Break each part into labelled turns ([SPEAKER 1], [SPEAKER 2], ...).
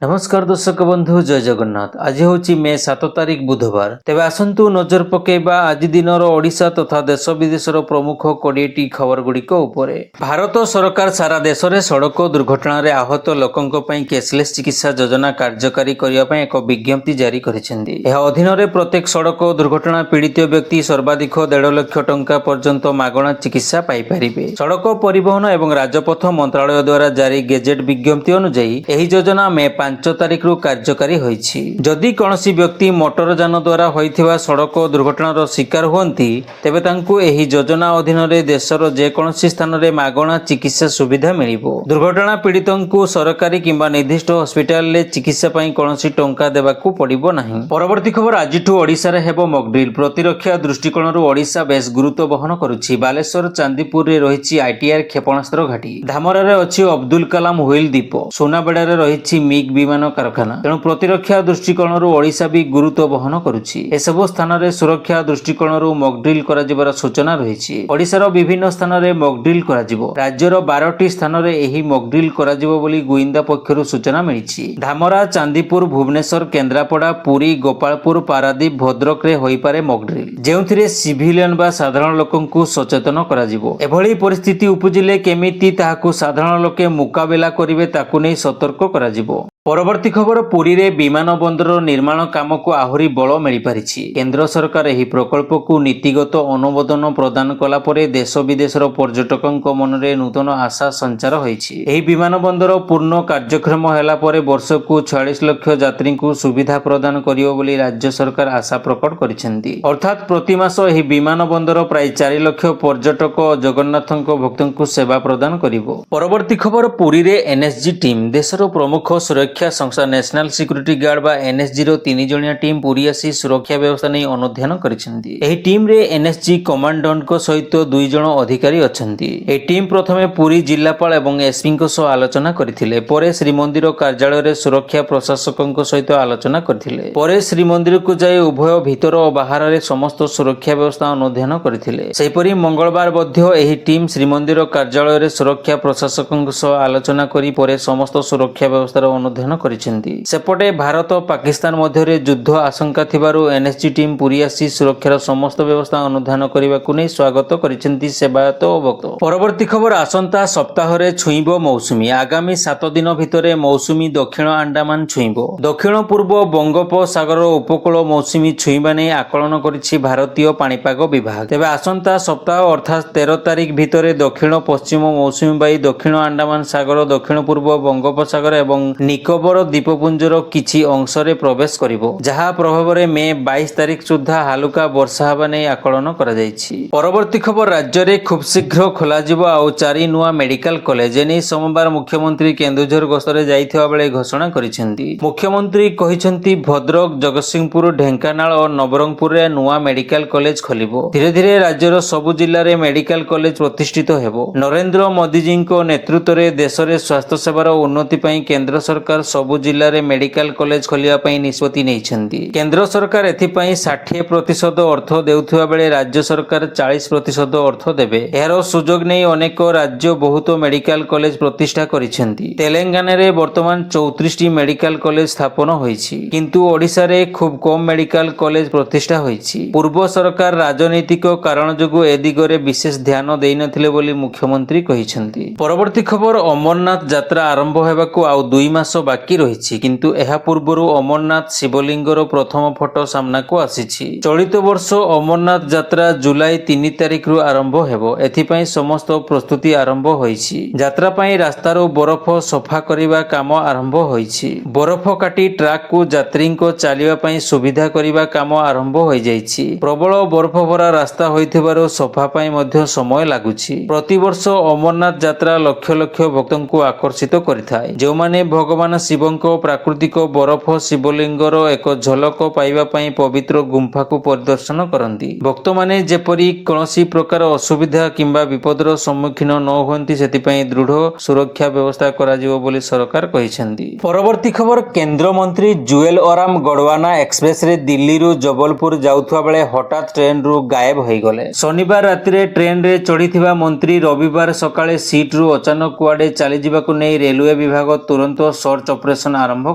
[SPEAKER 1] नमस्कार दर्शक बंधु जय जगन्नाथ। आज हूँ मे 7 तारिख बुधवार। तेबे आसंतु नजर पकेबा आज दिनर ओडिशा तथा देश विदेशर प्रमुख 20टी खबर गुड़िक उपरे। भारत सरकार सारा देश में सड़क दुर्घटना रे आहत लोकंक पई कैशलेस चिकित्सा योजना कार्यकारी करने पई एक विज्ञप्ति जारी करिसेंती। यह अधीन रे प्रत्येक सड़क दुर्घटना पीड़ित व्यक्ति सर्वाधिक 1.5 लाख टंका पर्यंत मागणा चिकित्सा पाई परिबे। सड़क परिवहन एवं राजपथ मंत्रालय द्वारा जारी गेजेट विज्ञप्ति अनुसार एही योजना मे 5 तारिख रु कार्यकारी होईछि। जदि कौनसी व्यक्ति मोटर यान द्वारा होइथिबा सड़क दुर्घटनार शिकार हुअंती तेबे तांकु एही योजना अधीन रे देशर जे कौनसी स्थान रे मागणा चिकित्सा सुविधा मिलिबो। दुर्घटना पीड़ितंकु सरकारी किंबा निर्दिष्ट हॉस्पिटल रे चिकित्सा पई कौनसी टंका देबाकू पड़िबो नाही। परवर्ती खबर आजिठु ओडिशा रे हेबो मॉक ड्रिल। प्रतिरक्षा दृष्टिकोणरू ओडिशा बेस गुरुत्व बहन करुछि। बालेश्वर चांदीपुर रे रहिछि आईटीआर क्षेपणास्त्र घाटी। धामरा रे अछि अब्दुल कलाम व्हील द्वीप। सोनाबेड़ा रे रहिछि मिग विमान कारखाना। तेणु प्रतिरक्षा दृष्टिकोणरू ओडिशा भी गुरुत्व बहन करुछि। एसबु स्थान रे सुरक्षा दृष्टिकोणरू मॉक ड्रिल कराजिबार सूचना रहिछि। ओडिशार विभिन्न स्थान रे मॉक ड्रिल कराजिबो। राज्यर 12टी स्थान रे एही मॉक ड्रिल कराजिबो बोली गुइंदा पक्षरु सूचना मिलिछि। धामरा, चांदीपुर, भुवनेश्वर, केन्द्रापड़ा, पुरी, गोपालपुर, पारादीप, भद्रक रे होई पारे मॉक ड्रिल, जेउथिरे सिविलियन बा साधारण लोकंकु सचेतन कराजिबो। एभली परिस्थिति उपजिले केमिति ताहाकु साधारण लोके मुकाबिला करिवे ताकु नै सतर्क कराजिबो। परवर्ती खबर पुरी रे विमान बंदर निर्माण काम को आहुरी बल मिल पारिछि। केंद्र सरकार एही प्रकल्प को नीतिगत अनुमोदन प्रदान कला परे देश विदेशर पर्यटकଙ୍କ मनरे नूतन आशा संचार होईछि। एही विमान बंदर पूर्ण कार्यक्षम हेला परे वर्षकु 46 लाख यात्री को सुविधा प्रदान करियो बोली राज्य सरकार आशा प्रकट करिसेंती। अर्थात प्रति मास एही विमान बंदर प्राय 4 लाख पर्यटक जगन्नाथଙ୍କ भक्तଙ୍କୁ सेवा प्रदान करिवो। परवर्ती खबर पुरी रे एनएसजी टीम देशर प्रमुख सुरक्षा संस्था नेशनल सिक्यूरिटी गार्ड बा एनएसजी रो 3 जणिया टीम पुरी आसी सुरक्षा व्यवस्था नै अनुध्यान करिसेंती। एही टीम रे एनएसजी कमांडेंट को सहित 2 जण अधिकारी अछंती। ए टीम प्रथमे पुरी जिल्लापाल एवं एसपी को सह आलोचना करथिले। परे श्रीमंदिर कार्यालय रे सुरक्षा प्रशासकଙ୍କ सहित आलोचना करथिले। परे श्रीमंदिर को जाय उभय भीतर और बाहर रे समस्त सुरक्षा व्यवस्था अनुध्यान करथिले। सेहिपरि मंगलवार मध्य एही टीम श्रीमंदिर कार्यालय रे सुरक्षा प्रशासकଙ୍କ सह आलोचना करी परे समस्त सुरक्षा व्यवस्था अनुध्यान करिसेंती। सेपटे भारत और पाकिस्तान मध्य युद्ध आशंका थिबारु एनएसजी टीम पुरी आसी सुरक्षार समस्त व्यवस्था अनुध्यान करबाकू नै स्वागत करिसेंती सेवायत और भक्त। परवर्ती खबर आसंता सप्ताह रे छुईबो मौसुमी। आगामी 7 दिन भितरे मौसुमी दक्षिण अंडमान छुईबो। दक्षिण पूर्व बंगोपसागर उपकूल मौसुमी छुईबा नै आकलन करिछि भारतीय पाणीपाग विभाग। तेबे आसंता सप्ताह अर्थात 13 तारिख भितरे दक्षिण पश्चिम मौसुमी बायु दक्षिण अंडमान सागर, दक्षिण पूर्व बंगोपसागर एवं निकोबर द्वीपपुंजर किछि अंशरे प्रवेश करिवो, जहा प्रभाव रे मे 22 तारिख सुधा हालुका वर्षा हवा नै आकलन करा जायछि। परवर्ती खबर राज्य रे खूब शीघ्र खोला जिवो आउ 4 नुआ मेडिकल कॉलेज। एने सोमवार मुख्यमंत्री केन्दुझर गस्तरे जाइथिबा बेले घोषणा करिसेंती। मुख्यमंत्री कहिसेंती भद्रक, जगतसिंहपुर, ढेंकानाल और नवरंगपुर रे नुआ मेडिकल कॉलेज खोलिबो। धीरे धीरे राज्यर सबु जिल्ला रे मेडिकल कॉलेज प्रतिष्ठित हेबो। नरेंद्र मोदी जी को नेतृत्व रे देश रे स्वास्थ्य सेवार उन्नति पई केंद्र सरकार सबु जिल्ला रे मेडिकल कॉलेज खोलिया पई निष्पत्ति नेइछंती। केंद्र सरकार एथि पई 60% अर्थ देउथुवा बेले राज्य सरकार 40% अर्थ देबे। एहारो सुजोग नै अनेक राज्य बहुत मेडिकल कॉलेज प्रतिष्ठा करिसेंती। तेलंगाना रे वर्तमान 34टी मेडिकल कॉलेज स्थापन होईछि, किंतु ओडिसा रे खूब कम मेडिकल कॉलेज प्रतिष्ठा होईछि। पूर्व सरकार राजनीतिक कारण जोगु ए दिगरे विशेष ध्यान देइ नथिले बोली मुख्यमंत्री कहिसेंती। परवर्ती खबर अमरनाथ यात्रा आरंभ हेबाकू आउ 2 मास बाकी रहिछि, किंतु एहा पूर्वरु अमरनाथ शिवलिंगर प्रथम फोटो सामना को आसीछि। चलित वर्ष अमरनाथ यात्रा जुलाई 3 तारिख रु आरंभ हेबो। एथि पई समस्त प्रस्तुति आरंभ होईछि। यात्रा पई रास्तारो बरफ सफा करिबा काम आरंभ होईछि। बरफ काटी ट्रक को यात्री को चलिबा पई सुविधा करिबा काम आरंभ होई जाईछि। प्रबल बरफ भरा रास्ता होइथिबारो सफा पई मध्ये समय लागुछि। प्रति वर्ष अमरनाथ यात्रा लक्ष लक्ष भक्तଙ୍କୁ आकर्षित करिथाय, जो माने भगवान शिवଙ୍କ प्राकृतिक बरफ शिवलिंगर एक झलक पाइबा पई पवित्र गुंफा को परिदर्शन करंती। भक्त माने जेपरि कोनोसी प्रकार असुविधा किंबा विपदर सम्मुखीन न होंती सेति पई दृढ़ सुरक्षा व्यवस्था करा जिवो बोली सरकार कहिसेंती। परवर्ती खबर केंद्र मंत्री जुएल ओराम गडवाना एक्सप्रेस रे दिल्ली रु जबलपुर जाउथवा बेले हठात ट्रेन रु गायब होई गले। शनिवार राति रे ट्रेन रे चढ़ीथिबा मंत्री रविवार सकाळे सीट रु अचानक कुआडे चली जिबाकू नै रेलवे विभाग तुरंत सर्च ସର୍ଚ୍ଚ ଅପରେସନ ଆରମ୍ଭ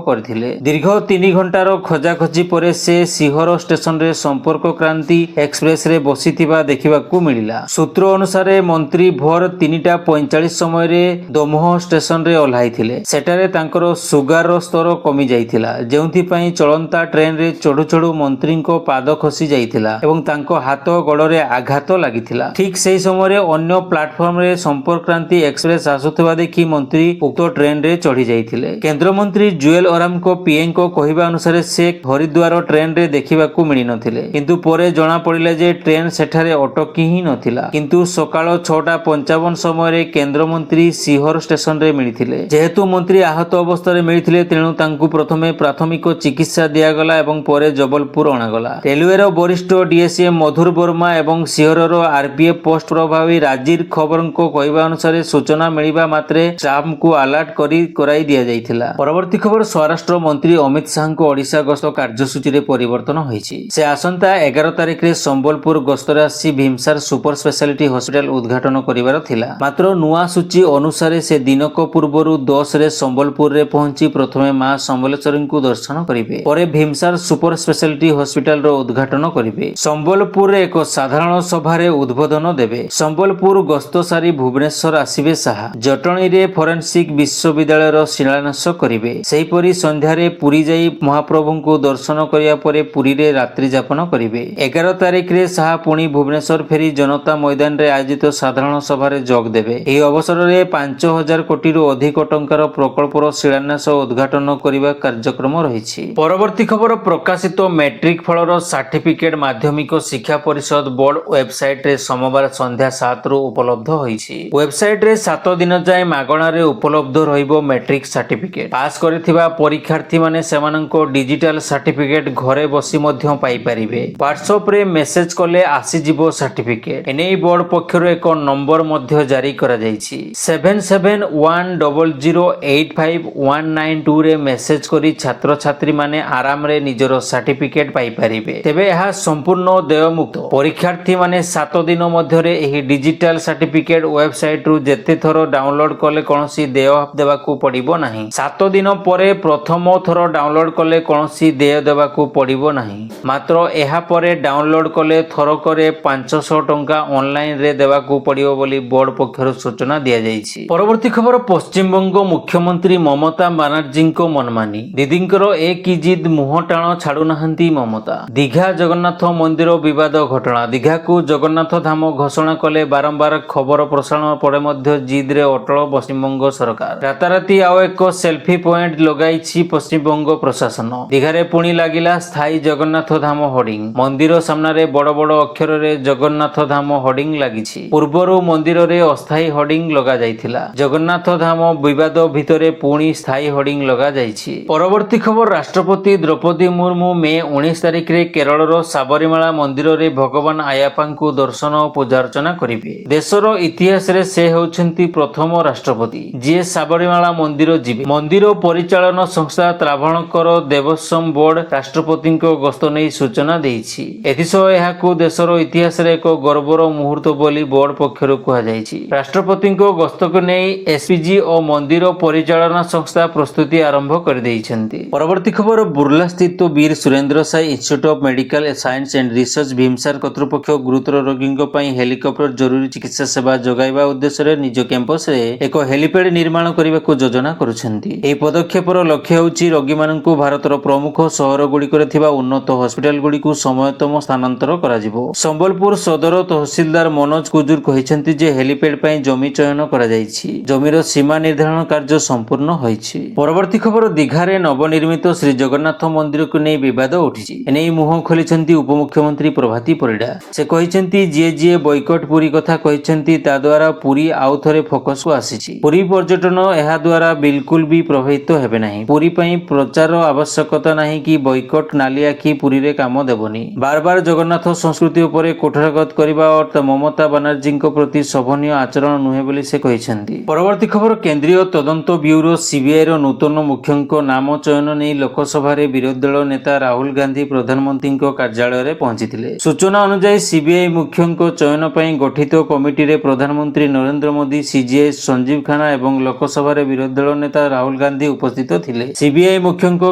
[SPEAKER 1] କରିଥିଲେ। ଦୀର୍ଘ 3 ଘଣ୍ଟାର ଖୋଜାଖୋଜି ପରେ ସେ ସିହର ଷ୍ଟେସନରେ ସମ୍ପର୍କ କ୍ରାନ୍ତି ଏକ୍ସପ୍ରେସରେ ବସିଥିବା ଦେଖିବାକୁ ମିଳିଲା। ସୂତ୍ର ଅନୁସାରେ ମନ୍ତ୍ରୀ ଭୋର 3:45 ସମୟରେ ଦୋମୋହ ଷ୍ଟେସନରେ ଓହ୍ଲାଇଥିଲେ। ସେଠାରେ ତାଙ୍କର ସୁଗାରର ସ୍ତର କମି ଯାଇଥିଲା, ଯେଉଁଥିପାଇଁ ଚଳନ୍ତା ଟ୍ରେନରେ ଚଢୁ ଚଢୁ ମନ୍ତ୍ରୀଙ୍କ ପାଦ ଖସି ଯାଇଥିଲା ଏବଂ ତାଙ୍କ ହାତ ଗୋଡରେ ଆଘାତ ଲାଗିଥିଲା। ଠିକ୍ ସେହି ସମୟରେ ଅନ୍ୟ ପ୍ଲାଟଫର୍ମରେ ସମ୍ପର୍କକ୍ରାନ୍ତି ଏକ୍ସପ୍ରେସ ଆସୁଥିବା ଦେଖି ମନ୍ତ୍ରୀ ଉକ୍ତ ଟ୍ରେନରେ ଚଢି ଯାଇଥିଲେ। କେନ୍ଦ୍ରମନ୍ତ୍ରୀ ଜୁଏଲ ଓରାମଙ୍କ ପିଏଙ୍କ କହିବା ଅନୁସାରେ ସେ ହରିଦ୍ୱାର ଟ୍ରେନରେ ଦେଖିବାକୁ ମିଳିନଥିଲେ, କିନ୍ତୁ ପରେ ଜଣାପଡ଼ିଲା ଯେ ଟ୍ରେନ ସେଠାରେ ଅଟକି ହିଁ ନଥିଲା। କିନ୍ତୁ ସକାଳ 6:55 ସମୟରେ କେନ୍ଦ୍ରମନ୍ତ୍ରୀ ସିହର ଷ୍ଟେସନରେ ମିଳିଥିଲେ। ଯେହେତୁ ମନ୍ତ୍ରୀ ଆହତ ଅବସ୍ଥାରେ ମିଳିଥିଲେ, ତେଣୁ ତାଙ୍କୁ ପ୍ରଥମେ ପ୍ରାଥମିକ ଚିକିତ୍ସା ଦିଆଗଲା ଏବଂ ପରେ ଜବଲପୁର ଅଣାଗଲା। ରେଲୱେର ବରିଷ୍ଠ ଡିଏସିଏମ୍ ମଧୁର ବର୍ମା ଏବଂ ସିହରର ଆରପିଏଫ୍ ପୋଷ୍ଟ ପ୍ରଭାବୀ ରାଜୀବ ଖବରଙ୍କ କହିବା ଅନୁସାରେ ସୂଚନା ମିଳିବା ମାତ୍ରେ ଷ୍ଟାଫଙ୍କୁ ଆଲର୍ଟ କରାଇ ଦିଆଯାଇଥିଲା। ପରବର୍ତ୍ତୀ ଖବର, ସ୍ୱରାଷ୍ଟ୍ର ମନ୍ତ୍ରୀ ଅମିତ ଶାହାଙ୍କ ଓଡ଼ିଶା ଗସ୍ତ କାର୍ଯ୍ୟସୂଚୀରେ ପରିବର୍ତ୍ତନ ହୋଇଛି। ସେ ଆସନ୍ତା 11 ତାରିଖରେ ସମ୍ବଲପୁର ଗସ୍ତରେ ଆସି ଭୀମସାର ସୁପର ସ୍ପେଶାଲିଟି ହସ୍ପିଟାଲ ଉଦ୍ଘାଟନ କରିବାର ଥିଲା। ମାତ୍ର ନୂଆ ସୂଚୀ ଅନୁସାରେ ସେ ଦିନକ ପୂର୍ବରୁ 10ରେ ସମ୍ବଲପୁରରେ ପହଞ୍ଚି ପ୍ରଥମେ ମା ସମଲେଶ୍ୱରୀଙ୍କୁ ଦର୍ଶନ କରିବେ, ପରେ ଭୀମସାର ସୁପର ସ୍ପେଶାଲିଟି ହସ୍ପିଟାଲର ଉଦ୍ଘାଟନ କରିବେ। ସମ୍ବଲପୁରରେ ଏକ ସାଧାରଣ ସଭାରେ ଉଦ୍ବୋଧନ ଦେବେ। ସମ୍ବଲପୁର ଗସ୍ତ ସାରି ଭୁବନେଶ୍ୱର ଆସିବେ ଶାହା। ଜଟଣୀରେ ଫରେନସିକ୍ ବିଶ୍ୱବିଦ୍ୟାଳୟର ଶିଳାନ୍ୟାସ କରିବେ। ସେହିପରି ସନ୍ଧ୍ୟାରେ ପୁରୀ ଯାଇ ମହାପ୍ରଭୁଙ୍କୁ ଦର୍ଶନ କରିବା ପରେ ପୁରୀରେ ରାତ୍ରି ଯାପନ କରିବେ। 11 ତାରିଖରେ ଶାହା ପୁଣି ଭୁବନେଶ୍ୱର ଫେରି ଜନତା ମଇଦାନରେ ଆୟୋଜିତ ସାଧାରଣ ସଭାରେ ଯୋଗ ଦେବେ। ଏହି ଅବସରରେ 5,000 କୋଟିରୁ ଅଧିକ ଟଙ୍କାର ପ୍ରକଳ୍ପର ଶିଳାନ୍ୟାସ ଓ ଉଦ୍ଘାଟନ କରିବା କାର୍ଯ୍ୟକ୍ରମ ରହିଛି। ପରବର୍ତ୍ତୀ ଖବର, ପ୍ରକାଶିତ ମେଟ୍ରିକ ଫଳର ସାର୍ଟିଫିକେଟ ମାଧ୍ୟମିକ ଶିକ୍ଷା ପରିଷଦ ବୋର୍ଡ ୱେବସାଇଟରେ ସୋମବାର ସନ୍ଧ୍ୟା 7ରୁ ଉପଲବ୍ଧ ହୋଇଛି। ୱେବସାଇଟରେ 7 ଦିନ ଯାଏଁ ମାଗଣାରେ ଉପଲବ୍ଧ ରହିବ ମେଟ୍ରିକ ସାର୍ଟିଫିକେଟ। ପାସ୍ କରିଥିବା ପରୀକ୍ଷାର୍ଥୀମାନେ ସେମାନଙ୍କ ଡିଜିଟାଲ ସାର୍ଟିଫିକେଟ ଘରେ ବସି ମଧ୍ୟ ପାଇପାରିବେ। ହ୍ୱାଟ୍ସଆପରେ ମେସେଜ କଲେ ଆସିଯିବ ସାର୍ଟିଫିକେଟ। ଏନେଇ ବୋର୍ଡ ପକ୍ଷରୁ ଏକ ନମ୍ବର ମଧ୍ୟ ଜାରି କରାଯାଇଛି। 7710085192ରେ ମେସେଜ କରି ଛାତ୍ରଛାତ୍ରୀମାନେ ଆରାମରେ ନିଜର ସାର୍ଟିଫିକେଟ ପାଇପାରିବେ। ତେବେ ଏହା ସମ୍ପୂର୍ଣ୍ଣ ଦେୟମୁକ୍ତ। ପରୀକ୍ଷାର୍ଥୀମାନେ 7 ଦିନ ମଧ୍ୟରେ ଏହି ଡିଜିଟାଲ ସାର୍ଟିଫିକେଟ ୱେବସାଇଟରୁ ଯେତେ ଥର ଡାଉନଲୋଡ କଲେ କୌଣସି ଦେୟ ଦେବାକୁ ପଡ଼ିବ ନାହିଁ। 7 ଦିନ ପରେ ପ୍ରଥମ ଥର ଡାଉନଲୋଡ କଲେ କୌଣସି ଦେୟ ଦେବାକୁ ପଡ଼ିବ ନାହିଁ। ମାତ୍ର ଏହା ପରେ ଡାଉନଲୋଡ କଲେ ଥରକରେ 500 ଟଙ୍କା ଅନଲାଇନରେ ଦେବାକୁ ପଡ଼ିବ ବୋଲି ବୋର୍ଡ ପକ୍ଷରୁ ସୂଚନା ଦିଆଯାଇଛି। ପରବର୍ତ୍ତୀ ଖବର, ପଶ୍ଚିମବଙ୍ଗ ମୁଖ୍ୟମନ୍ତ୍ରୀ ମମତା ବାନାର୍ଜୀଙ୍କ ମନମାନି। ଦିଦିଙ୍କର ଏ କି ଜିଦ୍, ମୁହଁ ଟାଣ ଛାଡୁନାହାନ୍ତି ମମତା। ଦୀଘା ଜଗନ୍ନାଥ ମନ୍ଦିର ବିବାଦ ଘଟଣା। ଦୀଘାକୁ ଜଗନ୍ନାଥ ଧାମ ଘୋଷଣା କଲେ ବାରମ୍ବାର ଖବର ପ୍ରସାରଣ ପରେ ମଧ୍ୟ ଜିଦ୍ରେ ଅଟଳ ପଶ୍ଚିମବଙ୍ଗ ସରକାର। ରାତାରାତି ଆଉ ଏକ ସେଲ୍ଫି ପଏଣ୍ଟ ଲଗାଇଛି ପଶ୍ଚିମବଙ୍ଗ ପ୍ରଶାସନ। ଦୀଘାରେ ପୁଣି ଲାଗିଲା ସ୍ଥାୟୀ ଜଗନ୍ନାଥ ଧାମ ହୋର୍ଡିଂ। ମନ୍ଦିର ସାମ୍ନାରେ ବଡ଼ ବଡ଼ ଅକ୍ଷରରେ ଜଗନ୍ନାଥ ଧାମ ହୋର୍ଡିଂ ଲାଗିଛି। ପୂର୍ବରୁ ମନ୍ଦିରରେ ଅସ୍ଥାୟୀ ହୋର୍ଡିଂ ଲଗାଯାଇଥିଲା। ଜଗନ୍ନାଥ ଧାମ ବିବାଦ ଭିତରେ ପୁଣି ସ୍ଥାୟୀ ହୋର୍ଡିଂ ଲଗାଯାଇଛି। ପରବର୍ତ୍ତୀ ଖବର, ରାଷ୍ଟ୍ରପତି ଦ୍ରୌପଦୀ ମୁର୍ମୁ ମେ 19 ତାରିଖରେ କେରଳର ସାବରିମାଳା ମନ୍ଦିରରେ ଭଗବାନ ଆୟାପ୍ପାଙ୍କୁ ଦର୍ଶନ ଓ ପୂଜାର୍ଚ୍ଚନା କରିବେ। ଦେଶର ଇତିହାସରେ ସେ ହେଉଛନ୍ତି ପ୍ରଥମ ରାଷ୍ଟ୍ରପତି ଯିଏ ସାବରିମାଳା ମନ୍ଦିର ଯିବେ। ମନ୍ଦିର ପରିଚାଳନା ସଂସ୍ଥା ତ୍ରାଭଣକର ଦେବସ୍ୱମ୍ ବୋର୍ଡ ରାଷ୍ଟ୍ରପତିଙ୍କ ଗସ୍ତ ନେଇ ସୂଚନା ଦେଇଛି। ଏଥିସହ ଏହାକୁ ଦେଶର ଇତିହାସରେ ଏକ ଗର୍ବର ମୁହୂର୍ତ୍ତ ବୋଲି ବୋର୍ଡ ପକ୍ଷରୁ କୁହାଯାଇଛି। ରାଷ୍ଟ୍ରପତିଙ୍କ ଗସ୍ତକୁ ନେଇ ଏସପିଜି ଓ ମନ୍ଦିର ପରିଚାଳନା ସଂସ୍ଥା ପ୍ରସ୍ତୁତି ଆରମ୍ଭ କରିଦେଇଛନ୍ତି। ପରବର୍ତ୍ତୀ ଖବର, ବୁର୍ଲା ସ୍ଥିତ Veer Surendra Sai institute of medical science and research VIMSAR କର୍ତ୍ତୃପକ୍ଷ ଗୁରୁତର ରୋଗୀଙ୍କ ପାଇଁ ହେଲିକପ୍ଟର ଜରୁରୀ ଚିକିତ୍ସା ସେବା ଯୋଗାଇବା ଉଦ୍ଦେଶ୍ୟରେ ନିଜ କ୍ୟାମ୍ପସରେ ଏକ ହେଲିପ୍ୟାଡ୍ ନିର୍ମାଣ କରିବାକୁ ଯୋଜନା କରୁଛନ୍ତି। ଏହି ପଦକ୍ଷେପର ଲକ୍ଷ୍ୟ ହେଉଛି ରୋଗୀମାନଙ୍କୁ ଭାରତର ପ୍ରମୁଖ ସହରଗୁଡ଼ିକରେ ଥିବା ଉନ୍ନତ ହସ୍ପିଟାଲଗୁଡ଼ିକୁ ସମୟତମ ସ୍ଥାନାନ୍ତର କରାଯିବ। ସମ୍ବଲପୁର ସଦର ତହସିଲଦାର ମନୋଜ କୁଜୁର କହିଛନ୍ତି ଯେ ହେଲିପ୍ୟାଡ୍ ପାଇଁ ଜମି ଚୟନ କରାଯାଇଛି। ଜମିର ସୀମା ନିର୍ଦ୍ଧାରଣ କାର୍ଯ୍ୟ ସମ୍ପୂର୍ଣ୍ଣ ହୋଇଛି। ପରବର୍ତ୍ତୀ ଖବର, ଦୀଘାରେ ନବନିର୍ମିତ ଶ୍ରୀ ଜଗନ୍ନାଥ ମନ୍ଦିରକୁ ନେଇ ବିବାଦ ଉଠିଛି। ଏନେଇ ମୁହଁ ଖୋଲିଛନ୍ତି ଉପମୁଖ୍ୟମନ୍ତ୍ରୀ ପ୍ରଭାତୀ ପରିଡା। ସେ କହିଛନ୍ତି ଯିଏ ବୟକଟ ପୁରୀ କଥା କହିଛନ୍ତି ତା ଦ୍ୱାରା ପୁରୀ ଆଉ ଥରେ ଫୋକସକୁ ଆସିଛି। ପୁରୀ ପର୍ଯ୍ୟଟନ ଏହା ଦ୍ୱାରା ବିଲକୁଲ ବି ପ୍ରଭାବିତ ହେବେ ନାହିଁ। ପୁରୀ ପାଇଁ ପ୍ରଚାର ଆବଶ୍ୟକତା ନାହିଁ କି ବୟକଟ ନାଲି ଆଖି ପୁରୀରେ କାମ ଦେବନି। ବାରବାର ଜଗନ୍ନାଥ ସଂସ୍କୃତି ଉପରେ କୁଠାରଘାତ କରିବା ମମତା ବାନାର୍ଜୀଙ୍କ ପ୍ରତି ଶୋଭନୀୟ ଆଚରଣ ନୁହେଁ ବୋଲି ସେ କହିଛନ୍ତି। ପରବର୍ତ୍ତୀ ଖବର, କେନ୍ଦ୍ରୀୟ ତଦନ୍ତ ବ୍ୟୁରୋ ସିବିଆଇର ନୂତନ ମୁଖ୍ୟଙ୍କ ନାମ ଚୟନ ନେଇ ଲୋକସଭାରେ ବିରୋଧୀ ଦଳ ନେତା ରାହୁଲ ଗାନ୍ଧୀ ପ୍ରଧାନମନ୍ତ୍ରୀଙ୍କ କାର୍ଯ୍ୟାଳୟରେ ପହଞ୍ଚିଥିଲେ। ସୂଚନା ଅନୁଯାୟୀ ସିବିଆଇ ମୁଖ୍ୟଙ୍କ ଚୟନ ପାଇଁ ଗଠିତ କମିଟିରେ ପ୍ରଧାନମନ୍ତ୍ରୀ ନରେନ୍ଦ୍ର ମୋଦି, ସିଜିଆଇ ସଞ୍ଜୀବ ଖାନ୍ନା ଏବଂ ଲୋକସଭାରେ ବିରୋଧୀ ଦଳ ନେତା ରାହୁଲ ଗାନ୍ଧୀ ଉପସ୍ଥିତ ଥିଲେ। ସିବିଆଇ ମୁଖ୍ୟଙ୍କ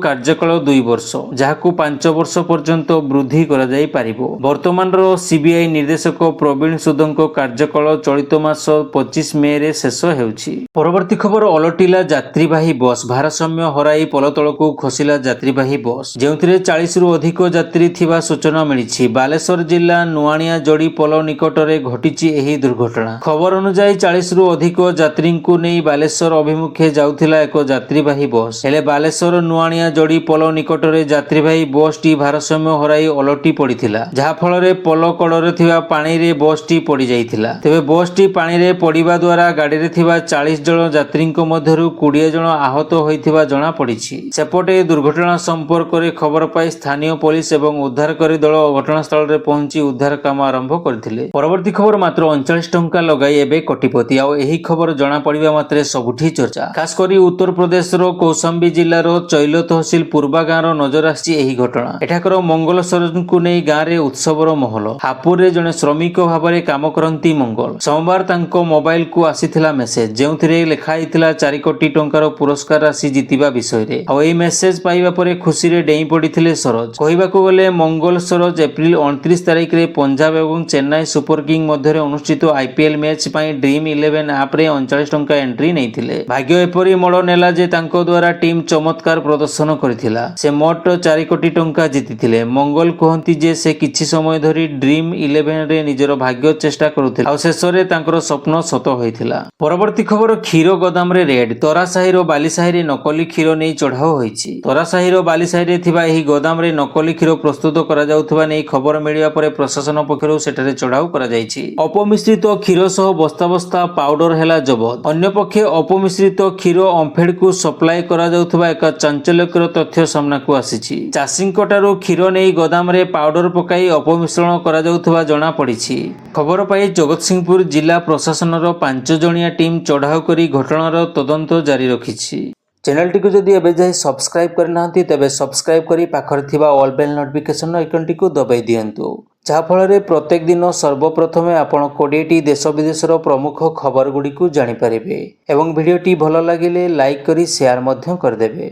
[SPEAKER 1] କାର୍ଯ୍ୟକାଳ 2 ବର୍ଷ, ଯାହାକୁ 5 ବର୍ଷ ପର୍ଯ୍ୟନ୍ତ ବୃଦ୍ଧି କରାଯାଇ ପାରିବ। ବର୍ତ୍ତମାନର ସିବିଆଇ ନିର୍ଦ୍ଦେଶକ ପ୍ରବୀଣ ସୁଦଙ୍କ କାର୍ଯ୍ୟକାଳ ଚଳିତ ମାସ 25 ମେରେ ଶେଷ ହେଉଛି। ପରବର୍ତ୍ତୀ ଖବର ଓଲଟିଲା ଯାତ୍ରୀବାହୀ ବସ୍। ଭାରସାମ୍ୟ ହରାଇ ପୋଲ ତଳକୁ ଖସିଲା ଯାତ୍ରୀବାହୀ ବସ୍, ଯେଉଁଥିରେ 40ରୁ ଅଧିକ ଯାତ୍ରୀ ଥିବା ସୂଚନା ମିଳିଛି। ବାଲେଶ୍ୱର ଜିଲ୍ଲା ନୁଆଣିଆ ଯୋଡ଼ି ପୋଲ ନିକଟରେ ଘଟିଛି ଏହି ଦୁର୍ଘଟଣା। ଖବର ଅନୁଯାୟୀ 40ରୁ ଅଧିକ ଯାତ୍ରୀଙ୍କୁ ନେଇ ବାଲେଶ୍ୱର ଅଭିମୁଖେ ଯାଉଥିଲା ଏକ ଯାତ୍ରୀବାହୀ ବସ୍। ହେଲେ ବାଲେଶ୍ୱର ନୁଆଣିଆ ଯୋଡ଼ି ପୋଲ ନିକଟରେ ଯାତ୍ରୀବାହୀ ବସ୍ଟି ଭାରସାମ୍ୟ ହରାଇ ଓଲଟି ପଡ଼ିଥିଲା, ଯାହାଫଳରେ ପୋଲ କଡ଼ରେ ଥିବା ପାଣିରେ ବସ୍ଟି ପଡ଼ିଯାଇଥିଲା। ତେବେ ବସ୍ଟି ପାଣିରେ ପଡ଼ିବା ଦ୍ୱାରା ଗାଡ଼ିରେ ଥିବା 40 ଜଣ ଯାତ୍ରୀଙ୍କ ମଧ୍ୟରୁ 20 ଜଣ ଆହତ ହୋଇଥିବା ଜଣାପଡ଼ିଛି। ସେପଟେ ଦୁର୍ଘଟଣା ସମ୍ପର୍କରେ ଖବର ପାଇ ସ୍ଥାନୀୟ ପୋଲିସ ଏବଂ ଉଦ୍ଧାରକାରୀ ଦଳ ଘଟଣାସ୍ଥଳରେ ପହଞ୍ଚି ଉଦ୍ଧାର କାମ ଆରମ୍ଭ କରିଥିଲେ। ପରବର୍ତ୍ତୀ ଖବର ମାତ୍ର 39 ଟଙ୍କା ଲଗାଇ ଏବେ କୋଟିପତି। ଆଉ ଏହି ଖବର ଜଣାପଡ଼ିବା ମାତ୍ରେ ସବୁଠି ଚର୍ଚ୍ଚା। ଖାସ କରି ଉତ୍ତରପ୍ରଦେଶର କୌଶାମ୍ବୀ ଜିଲ୍ଲାର ଚୈଲ ତହସିଲ ପୂର୍ବା ଗାଁର ନଜର ଆସିଛି ଏହି ଘଟଣା। ଏଠାକାର ମଙ୍ଗଲ ସରୋଜଙ୍କୁ ନେଇ ଗାଁରେ ଉତ୍ସବର ମହଲ। ହାପୁରରେ ଜଣେ ଶ୍ରମିକ ଭାବରେ କାମ କରନ୍ତି ମଙ୍ଗଲ। ସୋମବାର ତାଙ୍କ ମୋବାଇଲକୁ ଆସିଥିଲା ମେସେଜ, ଯେଉଁଥିରେ ଲେଖାଯାଇଥିଲା 4 କୋଟି ଟଙ୍କାର ପୁରସ୍କାର ରାଶି ଜିତିବା ବିଷୟରେ। ଆଉ ଏହି ମେସେଜ ପାଇବା ପରେ ଖୁସିରେ ଡେଇଁ ପଡ଼ିଥିଲେ ସରୋଜ। କହିବାକୁ ଗଲେ ମଙ୍ଗଲ ସରୋଜ ଏପ୍ରିଲ 29 ତାରିଖରେ ପଞ୍ଜାବ ଏବଂ ଚେନ୍ନାଇ ସୁପର କିଙ୍ଗ ମଧ୍ୟରେ ଅନୁଷ୍ଠିତ ଆଇପିଏଲ୍ ମ୍ୟାଚ୍ ପାଇଁ ଡ୍ରିମ୍ 11 ଆପ୍ରେ 39 ଟଙ୍କା ଏଣ୍ଟ୍ରି ନେଇଥିଲେ। ଭାଗ୍ୟ ଏପରି ମୋଡ଼ ନେଲା ଯେ ତାଙ୍କ ଦ୍ୱାରା ଟିମ୍ ଚମତ୍କାର ପ୍ରଦର୍ଶନ କରିଥିଲା। ସେ ମୋଟ 4 କୋଟି ଟଙ୍କା ଜିତିଥିଲେ। ମଙ୍ଗଲ କୁହନ୍ତି ଯେ ସେ କିଛି ସମୟ ଧରି ଡ୍ରିମ୍ 11ରେ ନିଜର ଭାଗ୍ୟ ଚେଷ୍ଟା କରୁଥିଲେ, ଆଉ ଶେଷରେ ତାଙ୍କର ସ୍ୱପ୍ନ ସତ ହୋଇଥିଲା। ପରବର୍ତ୍ତୀ ଖବର କ୍ଷୀର ଗୋଦାମରେ ରେଡ୍। ତରାସାହିର ବାଲିସାହିରେ ନକଲି କ୍ଷୀର ନେଇ ଚଢ଼ାଉ ହୋଇଛି। ତରାସାହିର ବାଲିସାହିରେ ଥିବା ଏହି ଗୋଦାମରେ ନକଲି କ୍ଷୀର ପ୍ରସ୍ତୁତ କରାଯାଉଥିବା ନେଇ ଖବର ମିଳିବା ପରେ ପ୍ରଶାସନ ପକ୍ଷରୁ ସେଠାରେ ଚଢ଼ାଉ କରାଯାଇଛି। ଅପମିଶ୍ରିତ କ୍ଷୀର ସହ ବସ୍ତା ବସ୍ତା ପାଉଡର ହେଲା ଜବତ। ଅନ୍ୟପକ୍ଷେ ଅପମିଶ୍ରିତ କ୍ଷୀର ଓମ୍ଫେଡକୁ ସପ୍ଲାଏ କରାଯାଉଥିବା ଏକ ଚାଞ୍ଚଲ୍ୟକର ତଥ୍ୟ ସାମ୍ନାକୁ ଆସିଛି। ଚାଷୀଙ୍କଠାରୁ କ୍ଷୀର ନେଇ ଗୋଦାମରେ ପାଉଡର ପକାଇ ଅପମିଶ୍ରଣ କରାଯାଉଥିବା ଜଣାପଡ଼ିଛି। ଖବର ପାଇ ଜଗତସିଂହପୁର ଜିଲ୍ଲା ପ୍ରଶାସନର 5 ଜଣିଆ ଟିମ୍ ଚଢ଼ାଉ କରି ଘଟଣାର ତଦନ୍ତ ଜାରି ରଖିଛି। ଚ୍ୟାନେଲଟିକୁ ଯଦି ଏବେ ଯାଏ ସବସ୍କ୍ରାଇବ୍ କରିନାହାନ୍ତି, ତେବେ ସବସ୍କ୍ରାଇବ୍ କରି ପାଖରେ ଥିବା ଅଲ୍ ବେଲ୍ ନୋଟିଫିକେସନ୍ ଆଇକନ୍ଟିକୁ ଦବାଇ ଦିଅନ୍ତୁ, ଯାହାଫଳରେ ପ୍ରତ୍ୟେକ ଦିନ ସର୍ବପ୍ରଥମେ ଆପଣ 20ଟି ଦେଶ ବିଦେଶର ପ୍ରମୁଖ ଖବରଗୁଡ଼ିକୁ ଜାଣିପାରିବେ। ଏବଂ ଭିଡ଼ିଓଟି ଭଲ ଲାଗିଲେ ଲାଇକ୍ କରି ସେୟାର ମଧ୍ୟ କରିଦେବେ।